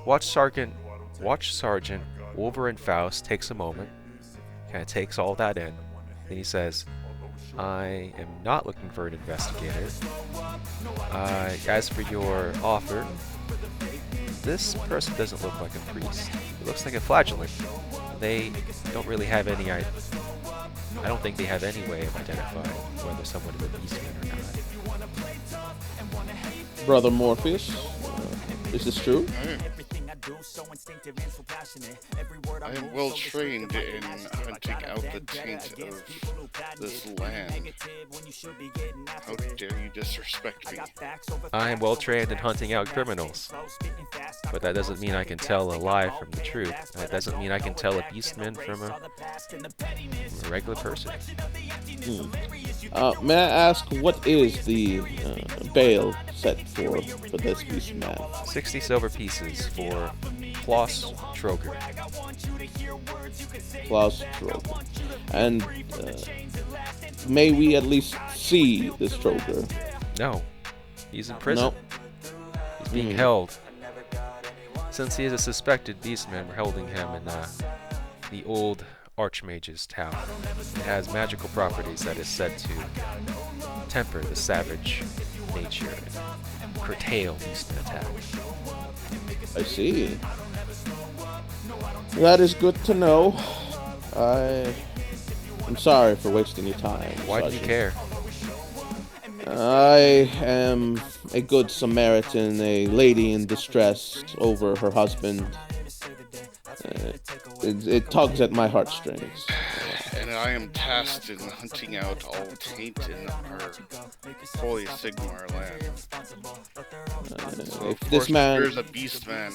Watch Sergeant Wolverine Faust takes a moment, kind of takes all that in. Then he says, I am not looking for an investigator. As for your offer, this person doesn't look like a priest. He looks like a flagellant. They don't really have any I don't think they have any way of identifying whether someone is a beastman or not. Brother Morpheus, is this true? I am well trained in hunting out the taint of this land. How dare you disrespect me? I am well trained in hunting out criminals. But that doesn't mean I can tell a lie from the truth. That doesn't mean I can tell a beastman from a regular person. May I ask, what is the bail set for this beastman? 60 silver pieces for Klaus Troger. Klaus Troger. And may we at least see this Troger? No. He's in prison. No. He's being held. Since he is a suspected beastman, we're holding him in the old Archmage's tower. It has magical properties that is said to temper the savage nature and curtail beastman attacks. I see. That is good to know. I'm sorry for wasting your time. Why do you care? I am a good Samaritan, a lady in distress over her husband. It tugs at my heartstrings. And I am tasked in hunting out all taint in our holy Sigmar land. So if of this course, man... if there's a beast man,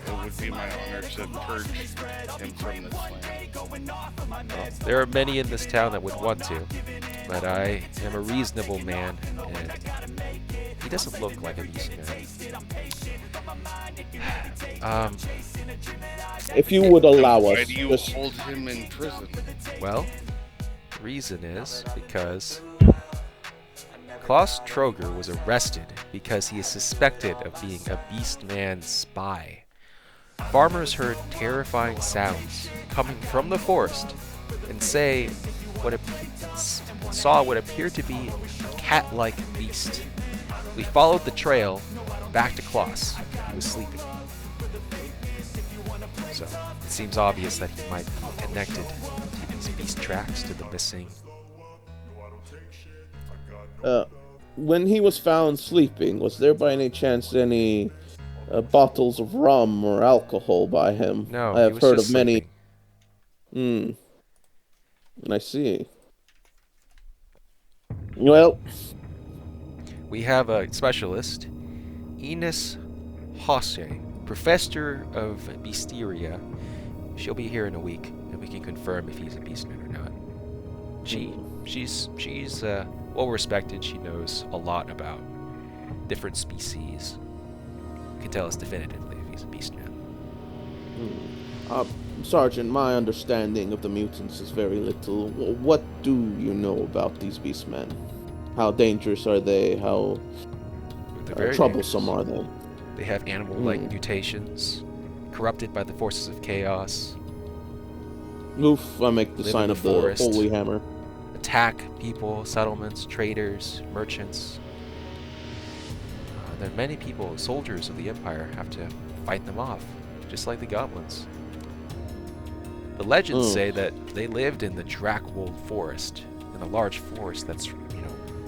it would be my honor to purge him from this land. Well, there are many in this town that would want to, but I am a reasonable man, and he doesn't look like a beastman. If you would allow us... Why do you hold him in prison? Well, the reason is because Klaus Troger was arrested because he is suspected of being a beastman spy. Farmers heard terrifying sounds coming from the forest and saw what appeared to be a cat-like beast. We followed the trail back to Klaus. He was sleeping. So it seems obvious that he might be connected to these beast tracks to the missing. When he was found sleeping, was there by any chance any bottles of rum or alcohol by him? No, I have heard of many. sleeping. I see. Well, We have a specialist, Ines Hosse, professor of Beasteria. She'll be here in a week, and we can confirm if he's a beastman or not. She's well respected. She knows a lot about different species. Can tell us definitively if he's a beastman. Sergeant, my understanding of the mutants is very little. What do you know about these beastmen? How dangerous are they? How They're very troublesome dangerous. are they? They have animal-like mutations, corrupted by the forces of chaos. Oof, I make the Live sign in of the the forest. holy hammer. Attack people, settlements, traders, merchants. There are many people, soldiers of the Empire, have to fight them off, just like the goblins. The legends say that they lived in the Drackwold Forest, in a large forest that's,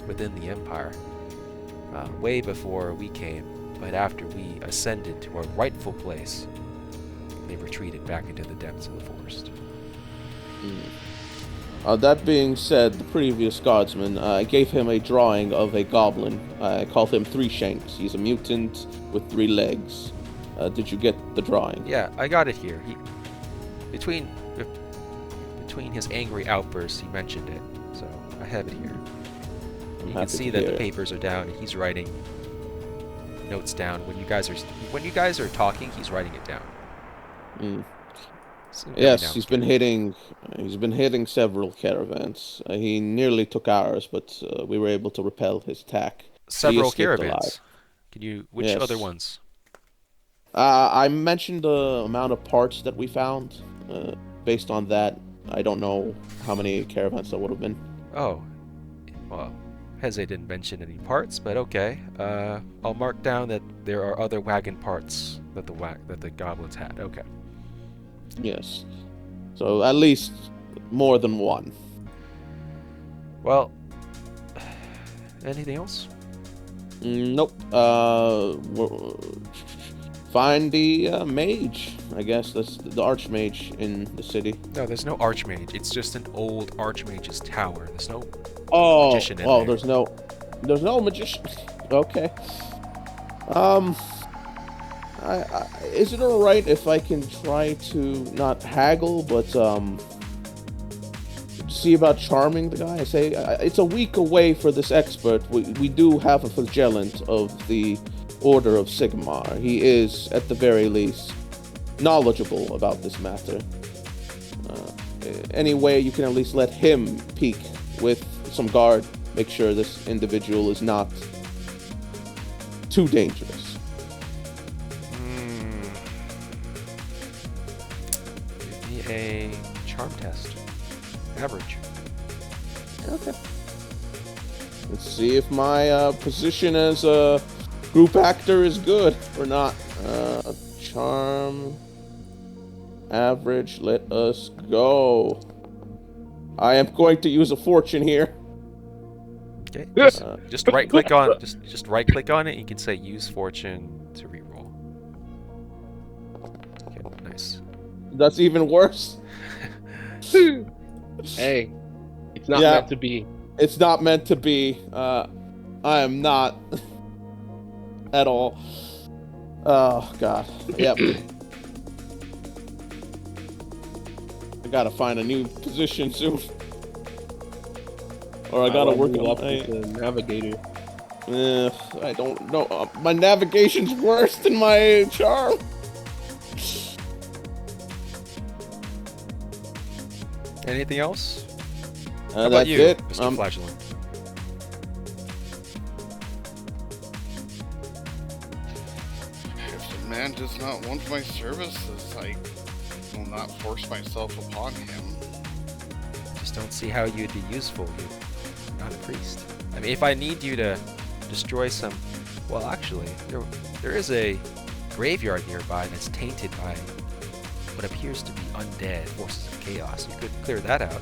within the Empire, way before we came. But after we ascended to our rightful place, they retreated back into the depths of the forest. That being said, the previous guardsman, I gave him a drawing of a goblin. I called him Three Shanks. He's a mutant with 3 legs. Did you get the drawing? Yeah, I got it here. Between his angry outbursts, he mentioned it, so I have it here. You can see that the papers are down, and he's writing notes down. When you guys are talking, he's writing it down. Yes, he's been hitting several caravans. He nearly took ours, but we were able to repel his attack. Several caravans. Which Yes. other ones? I mentioned the amount of parts that we found. Based on that, I don't know how many caravans that would have been. Oh, well, Heze didn't mention any parts, but okay. I'll mark down that there are other wagon parts that the goblins had. Okay. Yes. So at least more than one. Well, anything else? Nope. Find the mage. I guess that's the archmage in the city. No, there's no archmage. It's just an old archmage's tower. There's no magician in there. There's no magician. Okay. Is it alright if I can try to not haggle, but see about charming the guy? I say it's a week away for this expert. We do have a flagellant of the Order of Sigmar. He is, at the very least, knowledgeable about this matter. Any way you can at least let him peek with some guard, make sure this individual is not too dangerous. Give me a charm test. Average. Okay. Let's see if my position as a group actor is good or not. Charm. Average. Let us go. I am going to use a fortune here. Okay. Just right click on just right click on it. You can say use fortune to reroll. Okay, nice. That's even worse. Hey, it's not meant to be. It's not meant to be. I am not at all. Oh God. Yep. I gotta find a new position soon. Or I gotta work up on with the navigator. I don't know. My navigation's worse than my charm. Anything else? How about That's you, it. Mr. Flagellant? If the man does not want my services, I will not force myself upon him. Just don't see how you'd be useful. You're not a priest. I mean, if I need you to destroy some... Well, actually, there is a graveyard nearby that's tainted by what appears to be undead forces of chaos. You could clear that out.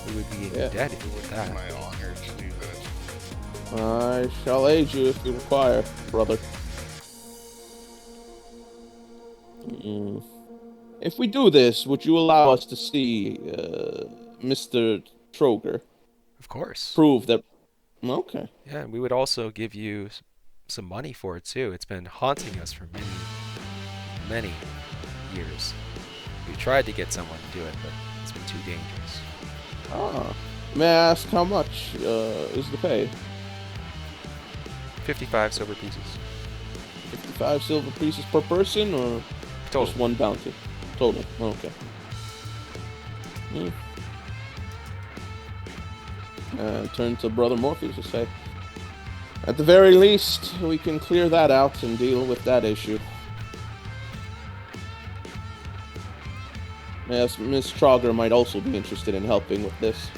We would be dead if you did that. It's my honor to do that. I shall aid you if you require, brother. If we do this, would you allow us to see Mr. Troger? Of course. Prove that... Okay. Yeah, and we would also give you some money for it, too. It's been haunting us for many years. We tried to get someone to do it, but it's been too dangerous. Ah. May I ask how much is the pay? 55 silver pieces. 55 silver pieces per person, or Total. just one bounty? Total. Okay. Turn to Brother Morpheus to say, at the very least, we can clear that out and deal with that issue. Yes, Miss Troger might also be interested in helping with this.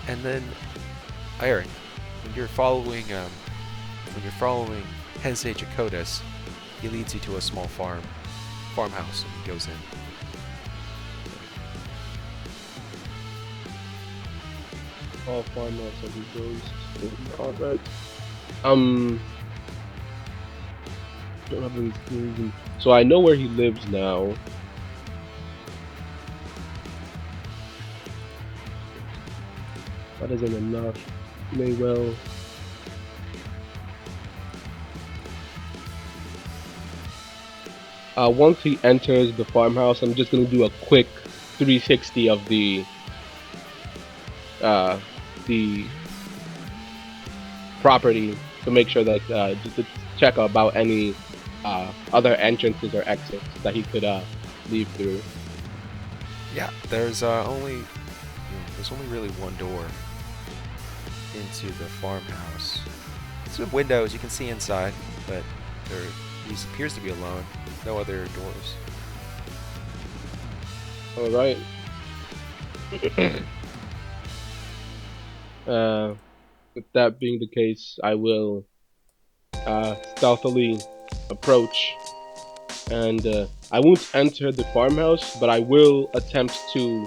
And then, Aaron, when you're following Heze Jacotus, he leads you to a small farmhouse, and he goes in. All farmhouse as he goes. Alright. Don't have any clues. So I know where he lives now. That isn't enough. May well. Once he enters the farmhouse, I'm just gonna do a quick 360 of the property to make sure that just to check about any other entrances or exits that he could leave through. Yeah, there's only really one door into the farmhouse. Some windows you can see inside, but He appears to be alone. No other doors. All right. With that being the case, I will stealthily approach, and I won't enter the farmhouse, but I will attempt to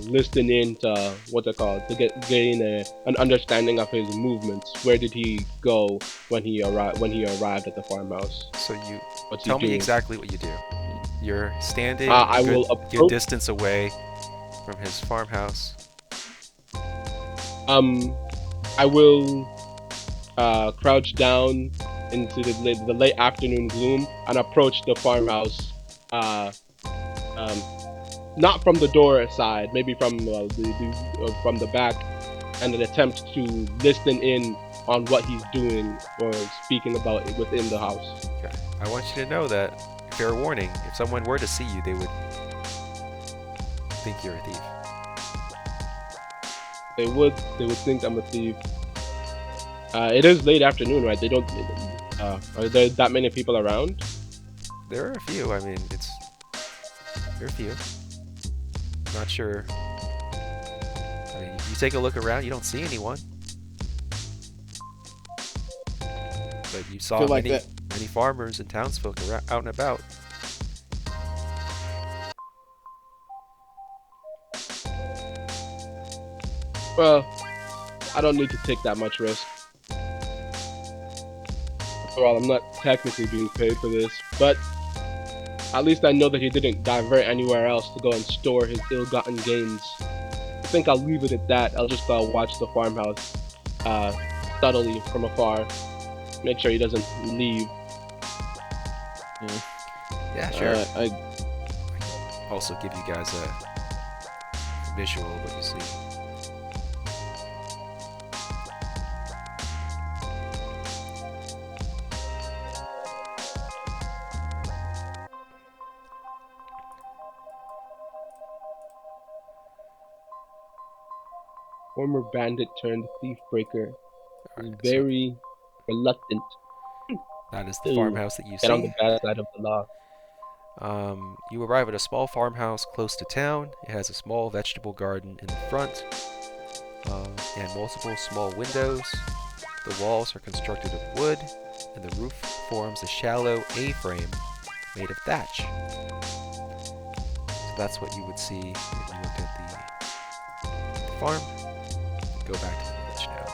listen in to to gain an understanding of his movements. Where did he go when he arrived at the farmhouse? So you What's tell he me doing? exactly what you do. You're standing I a will good approach. distance away from his farmhouse. I will crouch down into the late afternoon gloom and approach the farmhouse. Not from the door side, maybe from from the back, and an attempt to listen in on what he's doing or speaking about it within the house. Okay. I want you to know that, fair warning, if someone were to see you, they would think you're a thief. They would think I'm a thief. It is late afternoon, right? They don't. Are there that many people around? There are a few. I mean, there are a few. Not sure. I mean, you take a look around, you don't see anyone. But you saw Feel like many farmers and townsfolk out and about. Well, I don't need to take that much risk. After all, I'm not technically being paid for this, but at least I know that he didn't divert anywhere else to go and store his ill-gotten gains. I think I'll leave it at that. I'll just watch the farmhouse subtly from afar. Make sure he doesn't leave. Yeah, sure. I Also give you guys a visual of what you see. Former bandit turned thief breaker. Alright, Very reluctant so that is the to farmhouse that you get on the see. bad side of the law. You arrive at a small farmhouse close to town. It has a small vegetable garden in the front and multiple small windows. The walls are constructed of wood, and the roof forms a shallow A-frame made of thatch. So that's what you would see if you looked at the farm. Go back to the village now.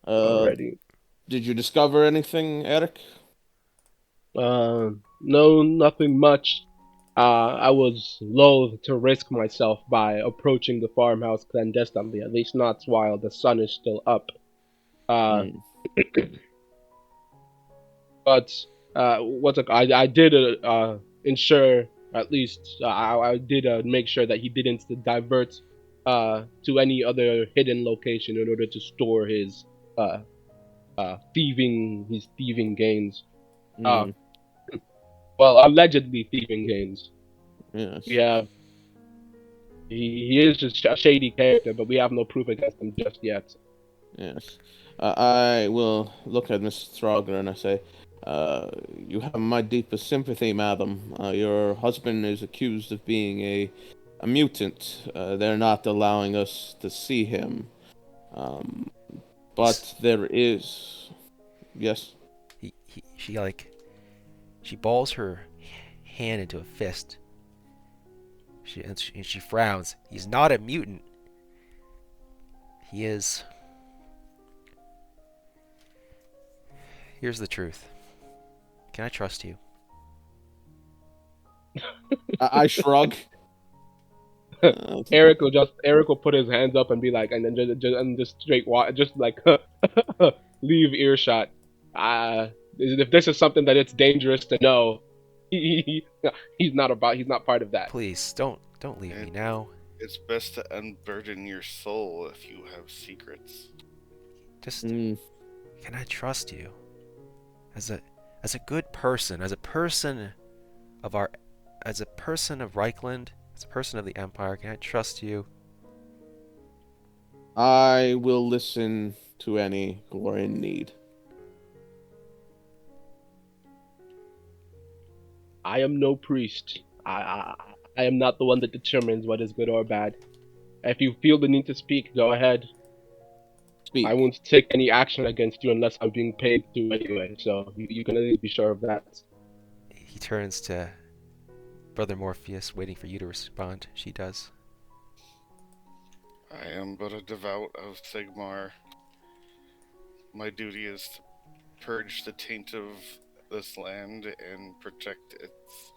Already. Did you discover anything, Eric? No, nothing much. I was loath to risk myself by approaching the farmhouse clandestinely, at least not while the sun is still up. But I did ensure, at least I did make sure that he didn't divert to any other hidden location in order to store his thieving gains. Well, allegedly thieving gains. Yes. Yeah, he is just a shady character, but we have no proof against him just yet. Yes. I will look at Mrs. Throger and I say, you have my deepest sympathy, madam. Your husband is accused of being a mutant. They're not allowing us to see him. But there is... Yes? She balls her hand into a fist. And she frowns. He's not a mutant. He is... Here's the truth. Can I trust you? I shrug. Eric will put his hands up and be like, and then just straight walk, just like leave earshot. If this is something that it's dangerous to know, he's not part of that. Please don't leave me now. It's best to unburden your soul if you have secrets. Just can I trust you? As a good person, as a person of Reichland, as a person of the Empire, can I trust you? I will listen to any who are in need. I am no priest. I am not the one that determines what is good or bad. If you feel the need to speak, go ahead. Speak. I won't take any action against you unless I'm being paid to anyway, so you can at least be sure of that. He turns to Brother Morpheus, waiting for you to respond. She does. I am but a devout of Sigmar. My duty is to purge the taint of this land and protect its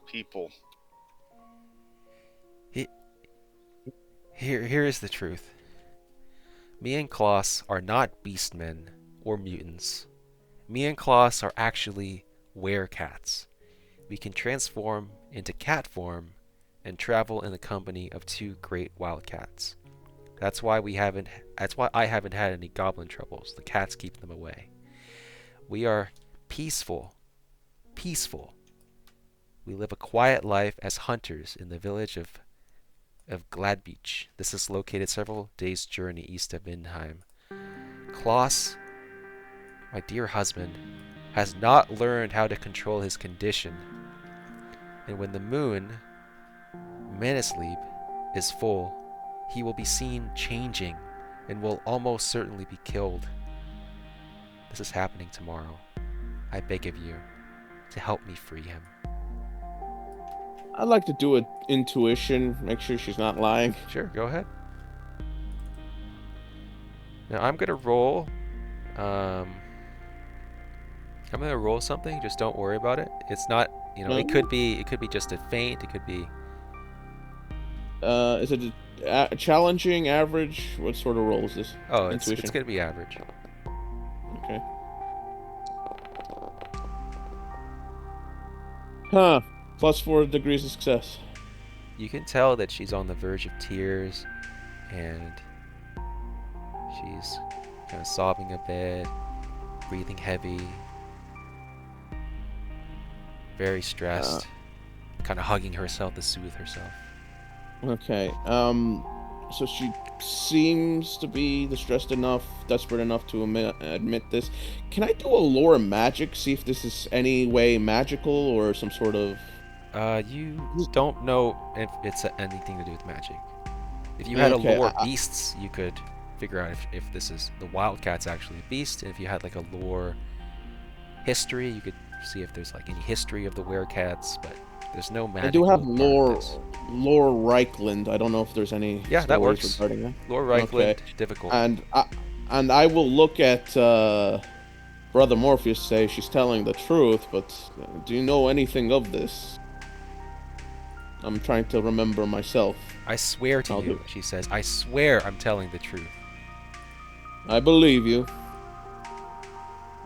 people. Here is the truth. Me and Klaus are not beastmen or mutants. Me and Klaus are actually werecats. We can transform into cat form and travel in the company of two great wildcats. That's why I haven't had any goblin troubles. The cats keep them away. We are peaceful. We live a quiet life as hunters in the village of Gladbeach. This is located several days' journey east of Mindheim. Klaus, my dear husband, has not learned how to control his condition. And when the moon, Manasleep, is full, he will be seen changing and will almost certainly be killed. This is happening tomorrow. I beg of you to help me free him. I'd like to do an intuition, make sure she's not lying. Sure, go ahead. Now I'm gonna roll. I'm gonna roll something. Just don't worry about it. It's not, it could be just a feint. It could be. Is it a challenging, average? What sort of roll is this? Oh, it's gonna be average. Okay. Huh. +4 degrees of success. You can tell that she's on the verge of tears, and she's kind of sobbing a bit, breathing heavy, very stressed, kind of hugging herself to soothe herself. Okay. So she seems to be distressed enough, desperate enough to admit this. Can I do a lore magic, see if this is any way magical or some sort of... You don't know if it's anything to do with magic. If you had a lore beasts, you could figure out if this is the wildcat's actually a beast. And if you had like a lore history, you could see if there's like any history of the werecats, but there's no magic. I do have lore Reichland. I don't know if there's any that works. regarding that. Lore Reichland, difficult. And I will look at Brother Morpheus, say she's telling the truth, but do you know anything of this? I'm trying to remember myself. I swear to you, she says. I swear I'm telling the truth. I believe you.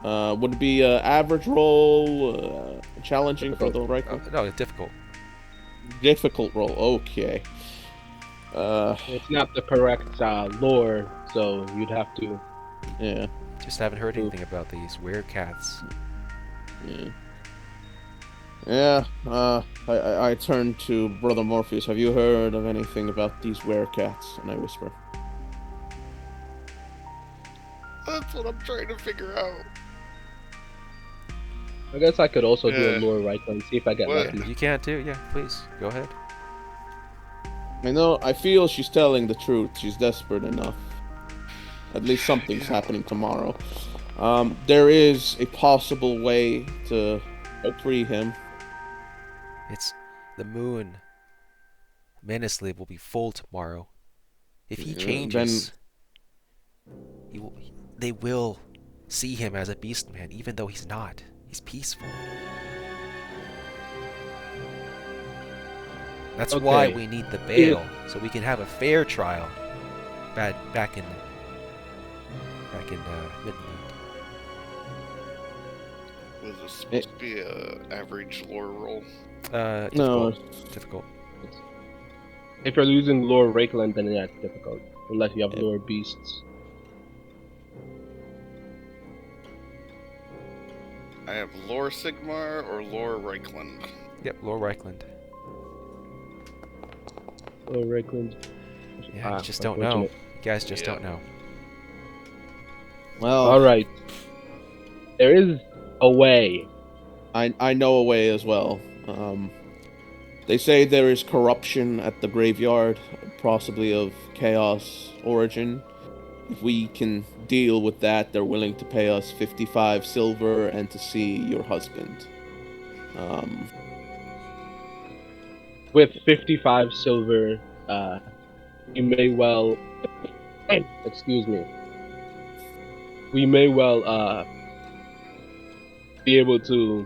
Would it be average roll, challenging for the Reichland? No, it's difficult. Difficult roll, okay. It's not the correct lore, so you'd have to... Yeah. Just haven't heard anything about these werecats. Yeah. Yeah, I turn to Brother Morpheus. Have you heard of anything about these werecats? And I whisper. That's what I'm trying to figure out. I guess I could also do a lore right and see if I get lucky. You can too, yeah, please, go ahead. I feel she's telling the truth. She's desperate enough. At least something's happening tomorrow. There is a possible way to free him. It's the moon. Manasleep will be full tomorrow. If he changes, they will see him as a beast man, even though he's not. He's peaceful. That's why we need the bail, so we can have a fair trial. Back in Midland. Was this supposed to be an average lore roll? No. Difficult. If you're using lore Reichland, then yeah, it's difficult. Unless you have lore beasts. I have lore Sigmar or lore Reichland. Yep, lore Reichland. Lore Reichland. Yeah, you just don't know. You guys just Yeah. don't know. Well, All right. There is a way. I know a way as well. They say there is corruption at the graveyard, possibly of chaos origin. If we can deal with that, they're willing to pay us 55 silver and to see your husband. With 55 silver, you may well. Excuse me. We may well be able to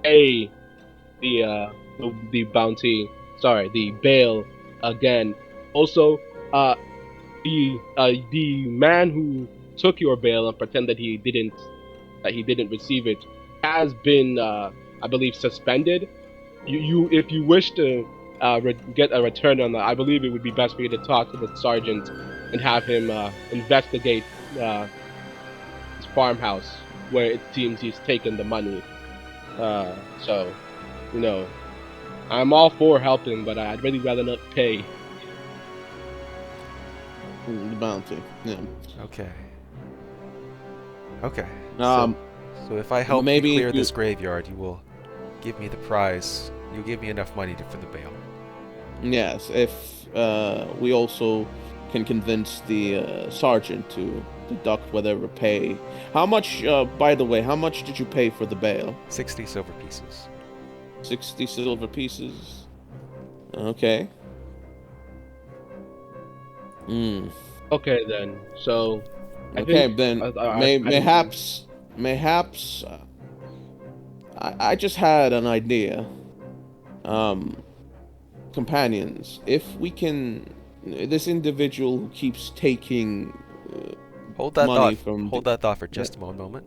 pay the bounty. Sorry, the bail again. Also, the man who took your bail and pretend that he didn't receive it has been, I believe, suspended. If you wish to get a return on that, I believe it would be best for you to talk to the sergeant and have him investigate his farmhouse where it seems he's taken the money. So, you know, I'm all for helping, but I'd really rather not pay. The bounty. Yeah. Okay. Okay. Um, So if I help maybe you clear if you- this graveyard, you will give me the prize. You'll give me enough money for the bail. Yes, if we also can convince the sergeant to deduct whatever pay. How much, by the way, how much did you pay for the bail? 60 silver pieces. 60 silver pieces. Okay. Okay then. So. Okay, then mayhaps I just had an idea. Companions, if we can, this individual who keeps taking Hold that money thought. from Hold that thought for just a moment.